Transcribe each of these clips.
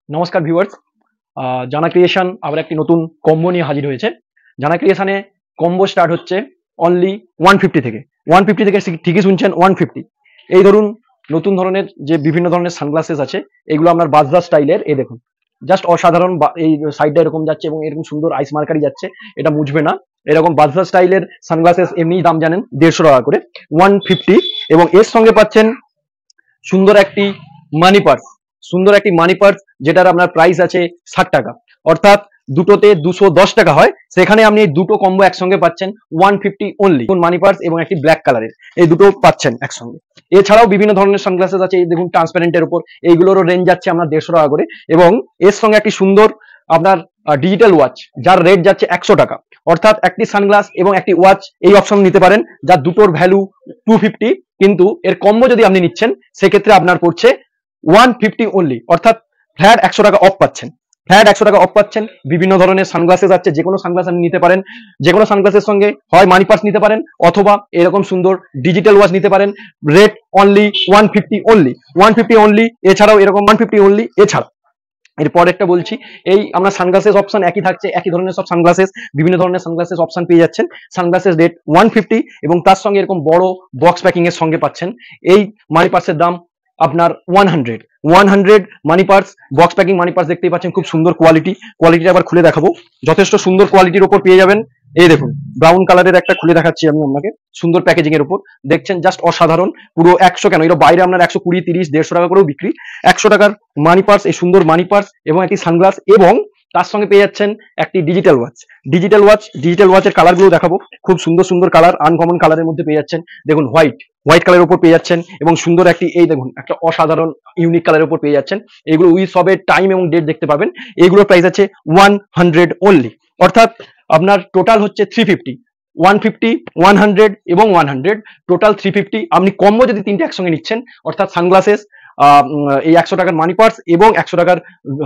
নমস্কার ভিউয়ার্স। জানা ক্রিয়েশন আবার একটি নতুন কম্বো নিয়ে হাজির হয়েছে। জানা ক্রিয়েশনে কম্বো স্টার্ট হচ্ছে অনলি 150 থেকে। 150 থেকে ঠিকই শুনছেন, 150। এই ধরুন নতুন ধরনের যে বিভিন্ন ধরনের সানগ্লাসেস আছে, এগুলো আপনার বাজরা স্টাইলের। এই দেখুন, জাস্ট অসাধারণ। এই সাইডটা এরকম যাচ্ছে এবং এরকম সুন্দর আইস মার্কারি যাচ্ছে, এটা মুছবে না। এরকম বাজরা স্টাইলের সানগ্লাসেস এমনি দাম জানেন 150 টাকা করে, 150। এবং এর সঙ্গে পাচ্ছেন সুন্দর একটি মানি পার্স, সুন্দর একটি মানি পার্স, যেটার আপনার প্রাইস আছে 60 টাকা। অর্থাৎ দুটোতে 210 টাকা হয়, সেখানে আপনি এই দুটো কম্বো একসঙ্গে পাচ্ছেন 150 অনলি। মানি পার্স এবং একটি ব্ল্যাক কালারের, এই দুটো পাচ্ছেন একসঙ্গে। এছাড়াও বিভিন্ন ধরনের সানগ্লাসেস আছে, এই দেখুন ট্রান্সপারেন্টের উপর, এইগুলোরও রেঞ্জ যাচ্ছে আপনার 150 টাকা করে। এবং এর সঙ্গে একটি সুন্দর আপনার ডিজিটাল ওয়াচ, যার রেট যাচ্ছে 100 টাকা। অর্থাৎ একটি সানগ্লাস এবং একটি ওয়াচ, এই অপশন নিতে পারেন, যার দুটোর ভ্যালু 250। কিন্তু এর কম্বো যদি আপনি নিচ্ছেন, সেক্ষেত্রে আপনার পড়ছে 150 অনলি। অর্থাৎ ফ্ল্যাট 100 টাকা অফ পাচ্ছেন। ফ্ল্যাট 100 টাকা অফ পাচ্ছেন। বিভিন্ন ধরনের সানগ্লাসেস আছে, যে কোনো সানগ্লাস আপনি নিতে পারেন। যে কোনো সানগ্লাসের সঙ্গে হয় মানি পার্স নিতে পারেন, অথবা এরকম সুন্দর ডিজিটাল ওয়াচ নিতে পারেন। Rate only 150 only, 150 only. এছাড়াও এরকম 150 অনলি। এছাড়া এরপর একটা বলছি, এই আমরা সানগ্লাসেস অপশন একই থাকছে, একই ধরনের সব সানগ্লাসেস, বিভিন্ন ধরনের সানগ্লাসেস অপশন পেয়ে যাচ্ছেন। সানগ্লাসেস রেট 150 এবং তার সঙ্গে এরকম বড় বক্স প্যাকিং এর সঙ্গে পাচ্ছেন। এই মানি পার্সের দাম আপনার 100 money purse, box packing money purse দেখতেই পাচ্ছেন, খুব সুন্দর কোয়ালিটিটা আবার খুলে দেখাবো। যথেষ্ট সুন্দর কোয়ালিটির উপর পেয়ে যাবেন। এই দেখুন, ব্রাউন কালারের একটা খুলে দেখাচ্ছি আমি আপনাকে, সুন্দর প্যাকেজিং এর উপর দেখছেন, জাস্ট অসাধারণ। পুরো 100 কেন, এটা বাইরে আপনার 120, 30, 150 টাকা করেও বিক্রি। 100 টাকার মানি পার্স, এই সুন্দর মানি পার্স এবং একটি সানগ্লাস, এবং তার সঙ্গে পেয়ে যাচ্ছেন একটি ডিজিটাল ওয়াচের কালারগুলো দেখাবো। খুব সুন্দর সুন্দর কালার, আনকমন কালারের মধ্যে পেয়ে যাচ্ছেন। দেখুন, হোয়াইট কালারের উপর পেয়ে যাচ্ছেন, এবং সুন্দর একটি, এই দেখুন, একটা অসাধারণ ইউনিক কালারের উপর পেয়ে যাচ্ছেন। এগুলো উইথ সবে টাইম এবং ডেট দেখতে পাবেন। এগুলোর প্রাইস আছে 100 অনলি। অর্থাৎ আপনার টোটাল হচ্ছে 350, 150, 100 এবং 100, টোটাল 350। আপনি কম্বো যদি তিনটে একসঙ্গে নিচ্ছেন, অর্থাৎ সানগ্লাসেস, এই 100 টাকার মানি পার্স এবং 100 টাকার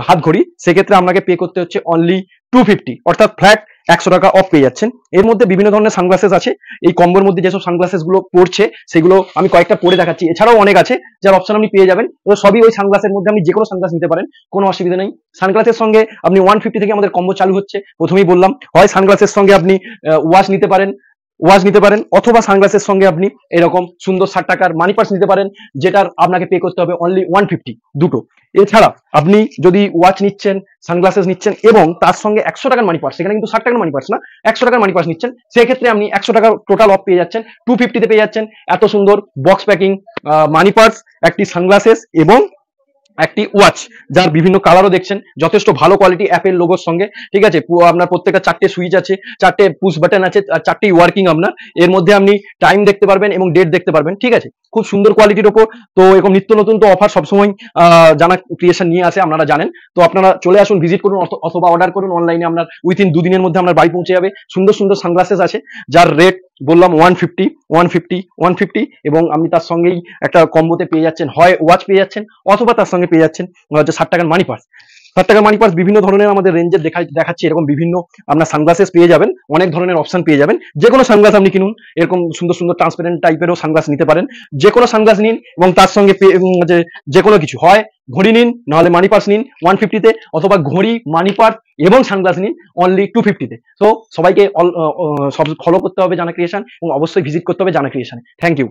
হাত ঘড়ি, সেক্ষেত্রে আপনাকে পে করতে হচ্ছে অনলি 250। অর্থাৎ ফ্ল্যাট 100 টাকা অফ পেয়ে যাচ্ছেন। এর মধ্যে বিভিন্ন ধরনের সানগ্লাসেস আছে। এই কম্বোর মধ্যে যেসব সানগ্লাসেস গুলো পড়ছে, সেগুলো আমি কয়েকটা পরে দেখাচ্ছি। এছাড়াও অনেক আছে, যার অপশন আপনি পেয়ে যাবেন। তো সবই ওই সানগ্লাসের মধ্যে, আপনি যে কোনো সানগ্লাস নিতে পারেন, কোনো অসুবিধা নেই। সানগ্লাসের সঙ্গে আপনি 150 থেকে আমাদের কম্বো চালু হচ্ছে। প্রথমেই বললাম, হয় সানগ্লাসের সঙ্গে আপনি ওয়াচ নিতে পারেন, অথবা সানগ্লাসের সঙ্গে আপনি এরকম সুন্দর 60 টাকার মানি পার্স নিতে পারেন, যেটার আপনাকে পে করতে হবে অনলি 150, দুটো। এছাড়া আপনি যদি ওয়াচ নিচ্ছেন, সানগ্লাসেস নিচ্ছেন এবং তার সঙ্গে 100 টাকার মানি পার্স, সেখানে কিন্তু 60 টাকার মানি পার্স না, 100 টাকার মানি পার্স নিচ্ছেন, সেক্ষেত্রে আপনি 100 টাকা টোটাল অফ পেয়ে যাচ্ছেন, 250 পেয়ে যাচ্ছেন। এত সুন্দর বক্স প্যাকিং মানি পার্স, একটি সানগ্লাসেস এবং একটি ওয়াচ, যার বিভিন্ন কালারও দেখছেন, যথেষ্ট ভালো কোয়ালিটি, অ্যাপেল লোগোর সঙ্গে। ঠিক আছে, আপনার প্রত্যেকটা 4টে সুইচ আছে, 4টে পুশ বাটন আছে, আর 4টেই ওয়ার্কিং আপনার। এর মধ্যে আপনি টাইম দেখতে পারবেন এবং ডেট দেখতে পারবেন। ঠিক আছে, খুব সুন্দর কোয়ালিটির ওপর। তো এরকম নিত্য নতুন তো অফার সবসময় জানা ক্রিয়েশন নিয়ে আসে, আপনারা জানেন। তো আপনারা চলে আসুন, ভিজিট করুন, অথবা অর্ডার করুন অনলাইনে। আপনার উইথিন 2 দিনের মধ্যে আপনার বাড়ি পৌঁছে যাবে। সুন্দর সুন্দর সানগ্লাসেস আছে, যার রেট বললাম 150 এবং আপনি তার সঙ্গেই একটা কম্বোতে পেয়ে যাচ্ছেন, হয় ওয়াচ পেয়ে যাচ্ছেন, অথবা তার সঙ্গে পেয়ে যাচ্ছেন হচ্ছে 60 টাকার মানি পার্স। 60 টাকার মানি পার্স বিভিন্ন ধরনের আমাদের রেঞ্জের দেখাচ্ছি। এরকম বিভিন্ন আপনার সানগ্লাসেস পেয়ে যাবেন, অনেক ধরনের অপশন পেয়ে যাবেন। যে কোনো সানগ্লাস আপনি কিনুন, এরকম সুন্দর সুন্দর ট্রান্সপারেন্ট টাইপেরও সানগ্লাস নিতে পারেন। যে কোনো সানগ্লাস নিন এবং তার সঙ্গে যে কোনো কিছু, হয় ঘড়ি নিন, নাহলে মানি পার্স নিন 150-তে, অথবা ঘড়ি, মানি পার্স এবং সানগ্লাস নিন অনলি 250-তে। তো সবাইকে ফলো করতে হবে জানা ক্রিয়েশন, এবং অবশ্যই ভিজিট করতে হবে জানা ক্রিয়েশনে। Thank you.